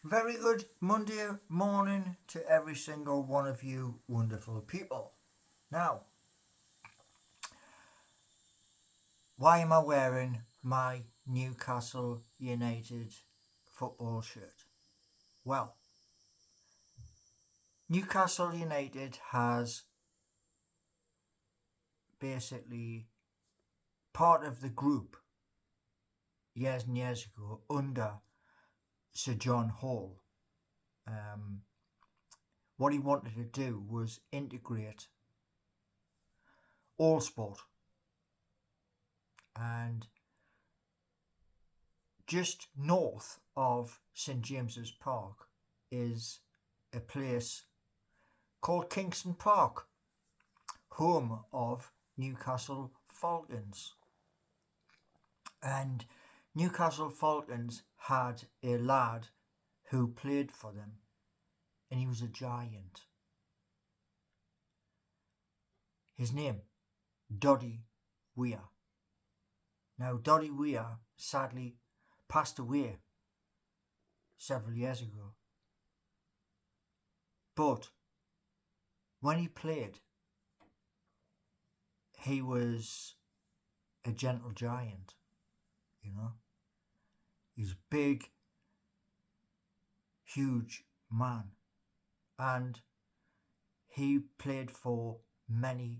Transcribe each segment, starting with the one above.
Very good Monday morning to every single one of you wonderful people. Now, why am I wearing my Newcastle United football shirt? Well, Newcastle United has basically part of the group years and years ago under Sir John Hall. What he wanted to do was integrate all sport, and just north of St James's Park is a place called Kingston Park, home of Newcastle Falcons. And Newcastle Falcons had a lad who played for them, and he was a giant. His name, Doddy Weir. Now, Doddy Weir sadly passed away several years ago. But when he played, he was a gentle giant, you know. He's a big, huge man. And he played for many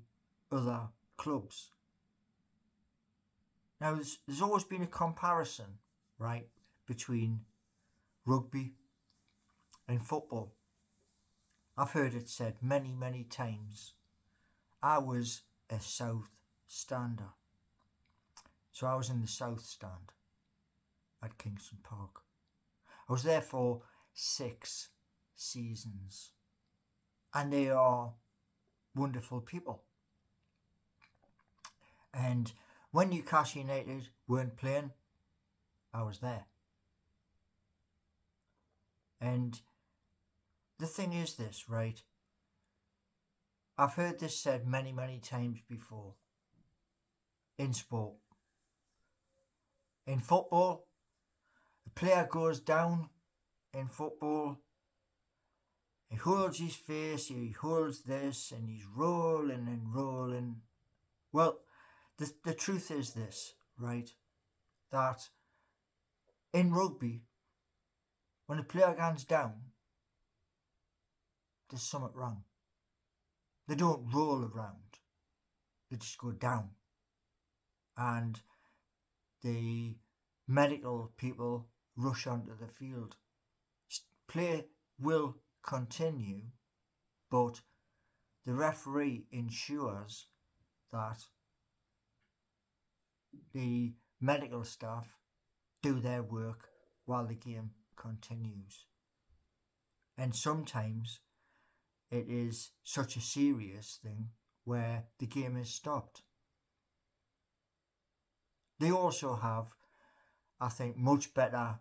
other clubs. Now, there's always been a comparison, right, between rugby and football. I've heard it said many, many times. I was a south stander. So I was in the south stand at Kingston Park. I was there for 6 seasons. And they are wonderful people. And when Newcastle United weren't playing, I was there. And the thing is this, right? I've heard this said many, many times before in sport. In football, a player goes down in football, he holds his face, he holds this, and he's rolling and rolling. Well, the truth is this, right? That in rugby, when a player goes down, there's something wrong. They don't roll around, they just go down. And the medical people rush onto the field. Play will continue, but the referee ensures that the medical staff do their work while the game continues. And sometimes it is such a serious thing where the game is stopped. They also have, I think, much better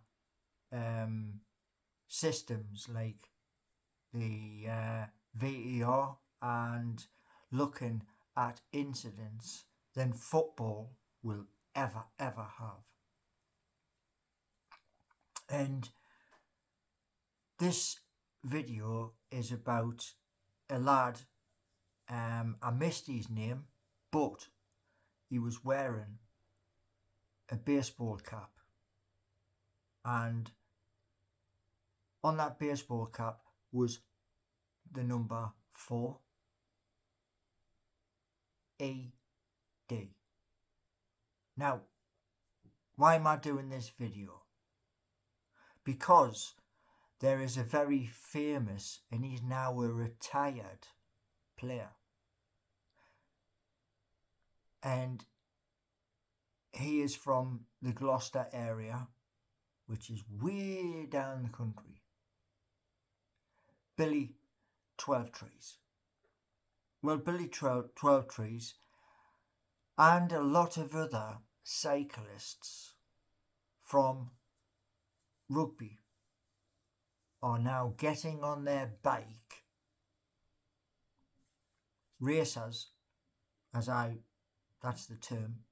systems like the VAR and looking at incidents than football will ever have. And this video is about a lad, I missed his name, but he was wearing a baseball cap, and on that baseball cap was the number 4 AD. Now, why am I doing this video? Because there is a very famous, and he's now a retired player, and he is from the Gloucester area, which is way down the country. Billy 12trees. Well, Billy 12trees and a lot of other cyclists from rugby are now getting on their bike, racers, that's the term,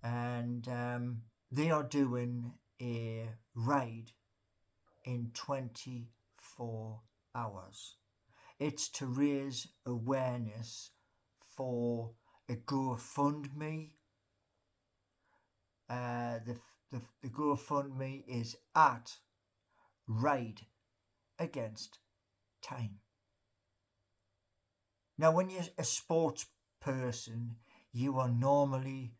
and they are doing a ride in 24 hours. It's to raise awareness for a GoFundMe. The GoFundMe is at Ride Against Time. Now, when you're a sports person, you are normally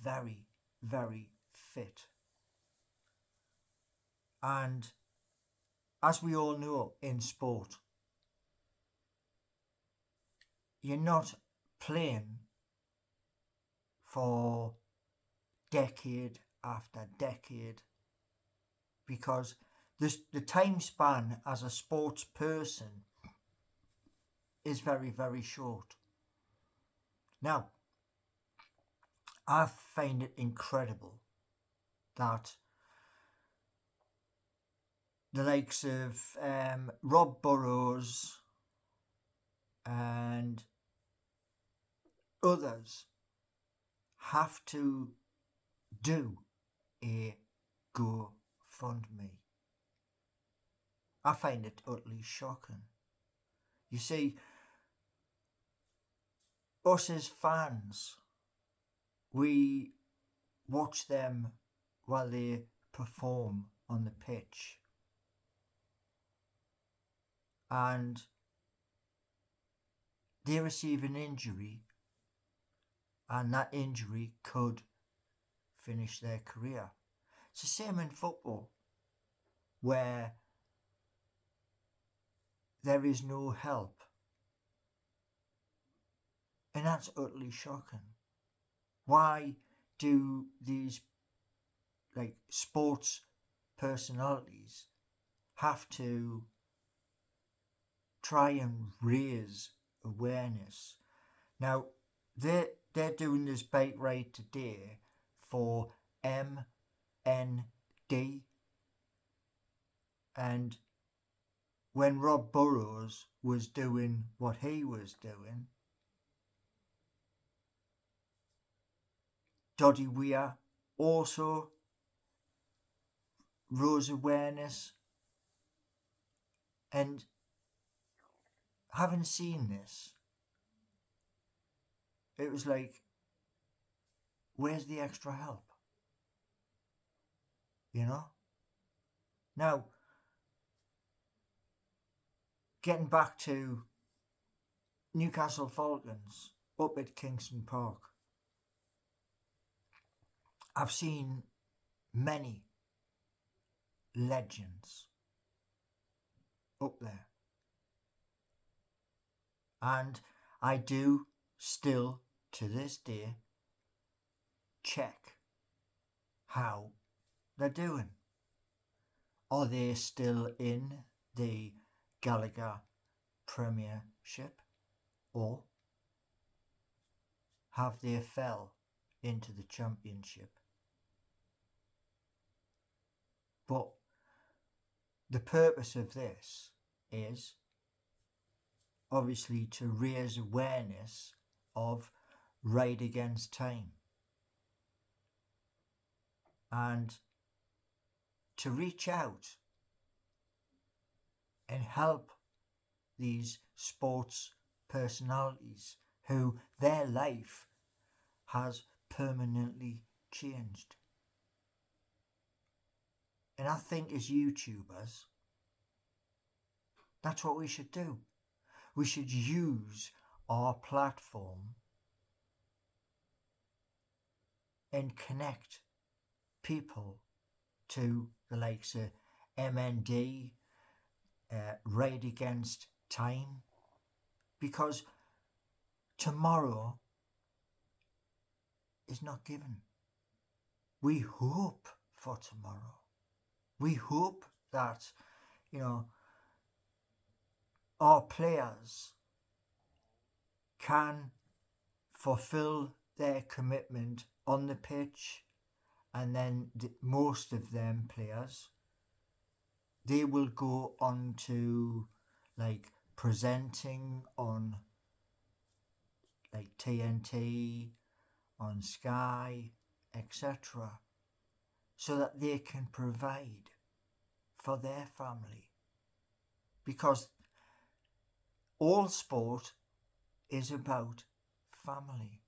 very, very fit. And as we all know in sport, you're not playing for decade after decade, because the time span as a sports person is very, very short. Now, I find it incredible that the likes of Rob Burrows and others have to do a GoFundMe. I find it utterly shocking. You see, us as fans, we watch them while they perform on the pitch, and they receive an injury, and that injury could finish their career. It's the same in football, where there is no help, and that's utterly shocking. Why do these sports personalities have to try and raise awareness? Now, they're doing this bike ride today for MND, and when Rob Burrows was doing what he was doing, Doddy Weir also rose awareness. And having seen this, it was like, where's the extra help? You know? Now, getting back to Newcastle Falcons up at Kingston Park, I've seen many legends up there. And I do still, to this day, check how they're doing. Are they still in the Gallagher Premiership, or have they fell into the Championship? But the purpose of this is obviously to raise awareness of Ride Against Time, and to reach out and help these sports personalities who their life has permanently changed. And I think as YouTubers, that's what we should do. We should use our platform and connect people to the likes of MND, Ride Against Time, because tomorrow is not given. We hope for tomorrow. We hope that, our players can fulfill their commitment on the pitch, and then most of them players, they will go on to presenting on TNT, on Sky, etc., so that they can provide for their family. Because all sport is about family.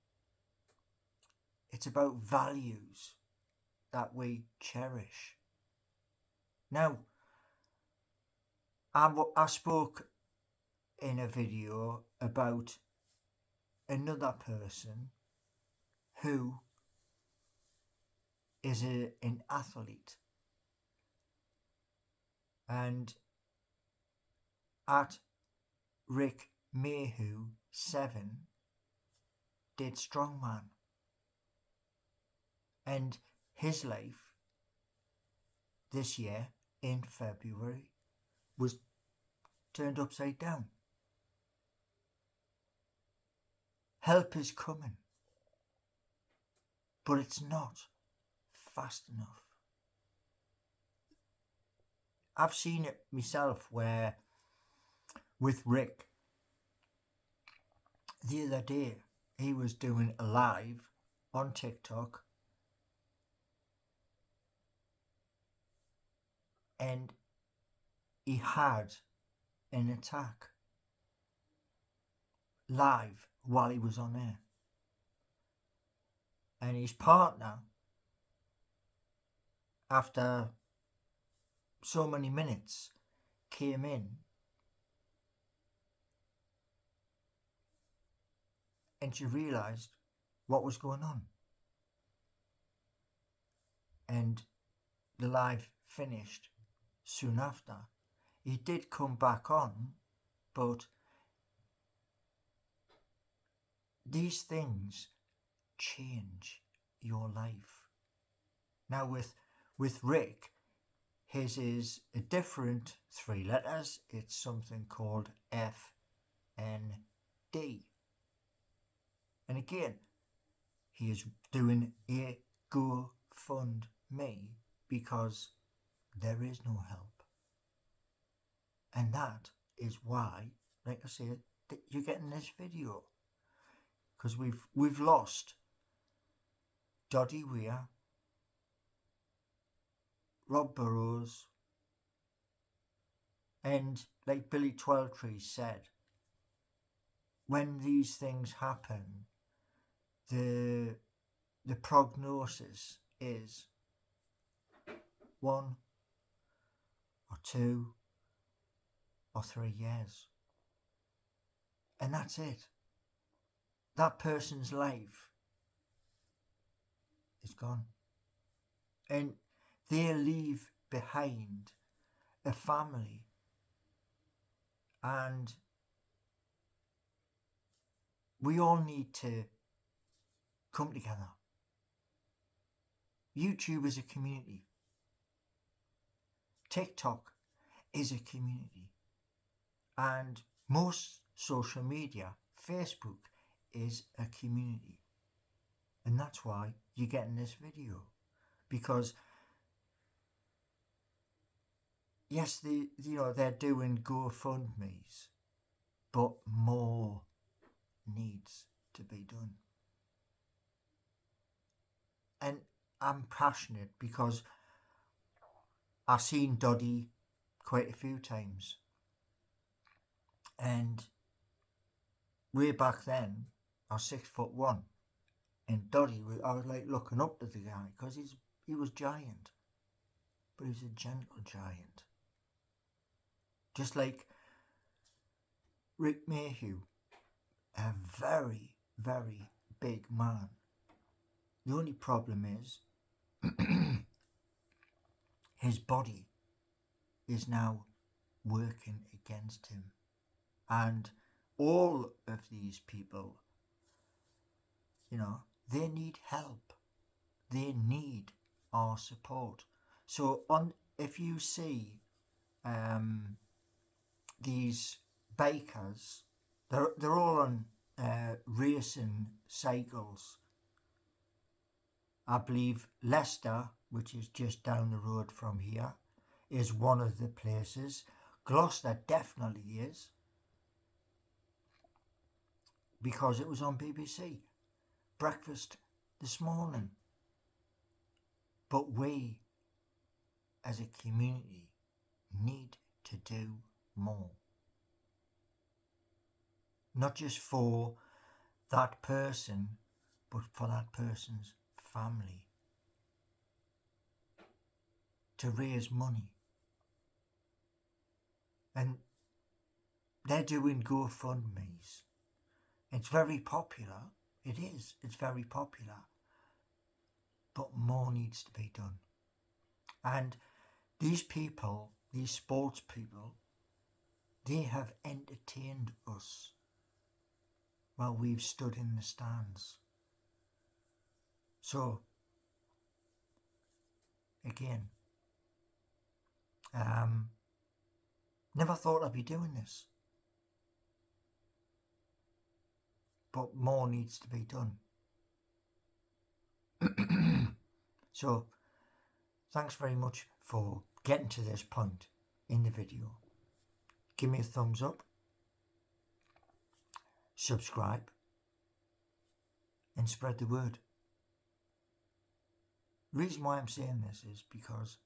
It's about values that we cherish. Now, I spoke in a video about another person who is an athlete, and at Rick Mayhew 7 did strongman, and his life this year in February was turned upside down. Help is coming, but it's not fast enough. I've seen it myself where with Rick the other day he was doing a live on TikTok, and he had an attack live while he was on air, and his partner, after so many minutes, came in and she realised what was going on, and the live finished soon after. He did come back on, but these things change your life. Now with Rick, his is a different 3 letters. It's something called FND. And again, he is doing a GoFundMe because there is no help. And that is why, like I said, that you're getting this video. Because we've lost Doddy Weir, Rob Burrows, and like Billy Tweltree said, when these things happen, the prognosis is 1 or 2 or 3 years. And that's it. That person's life is gone. And they leave behind a family, and we all need to come together. YouTube is a community. TikTok is a community. And most social media, Facebook, is a community. And that's why you're getting this video. Because yes, they're doing GoFundMes, but more needs to be done. And I'm passionate because I've seen Doddy quite a few times. And way back then, I was 6'1", and Doddy, I was like looking up to the guy because he was giant, but he was a gentle giant. Just like Rick Mayhew, a very, very big man. The only problem is his body is now working against him. And all of these people, they need help. They need our support. So if you see these bikers, they're all on racing cycles. I believe Leicester, which is just down the road from here, is one of the places. Gloucester definitely is, because it was on BBC breakfast this morning. But we, as a community, do more. Not just for that person, but for that person's family. To raise money. And they're doing GoFundMes. It's very popular. It is. It's very popular. But more needs to be done. And these people, these sports people, they have entertained us while we've stood in the stands. So, again, never thought I'd be doing this. But more needs to be done. So, thanks very much for getting to this point in the video. Give me a thumbs up, subscribe, and spread the word. The reason why I'm saying this is because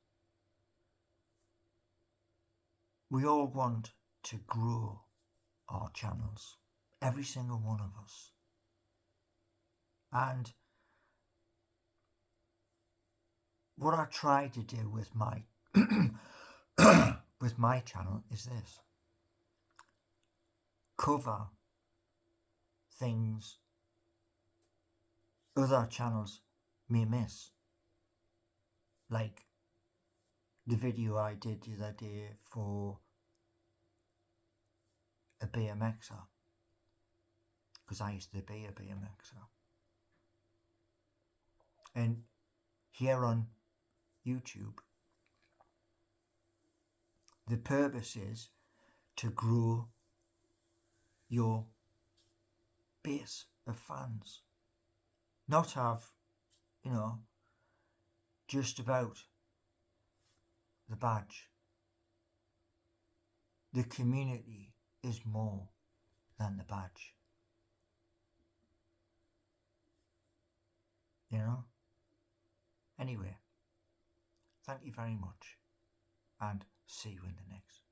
we all want to grow our channels, every single one of us. And what I try to do with my with my channel is this: cover things other channels may miss, like the video I did the other day for a BMXer, because I used to be a BMXer. And here on YouTube, the purpose is to grow your base of fans. Not have, just about the badge. The community is more than the badge. Anyway, thank you very much, and see you in the next.